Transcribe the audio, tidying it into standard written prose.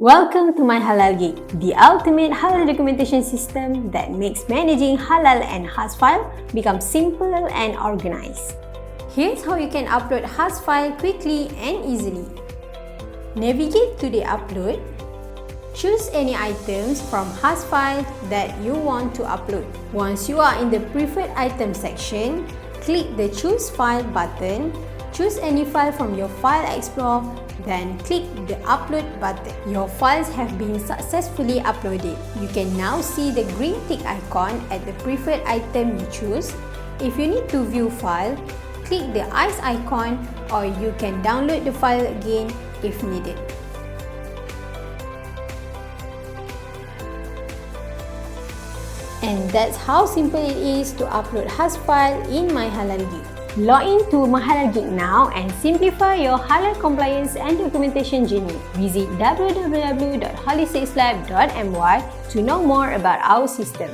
Welcome to MyHalalGig, the ultimate halal documentation system that makes managing halal and Has file become simple and organized. Here's how you can upload Has file quickly and easily. Navigate to the upload. Choose any items from Has file that you want to upload. Once you are in the preferred item section, click the Choose File button. Choose any file from your File Explorer, then click the Upload button. Your files have been successfully uploaded. You can now see the green tick icon at the preferred item you choose. If you need to view file, click the eyes icon, or you can download the file again if needed. And that's how simple it is to upload Has file in MyHalalGig. Log in to MyHalalGig now and simplify your halal compliance and documentation journey. Visit www.holisticsLab.my to know more about our system.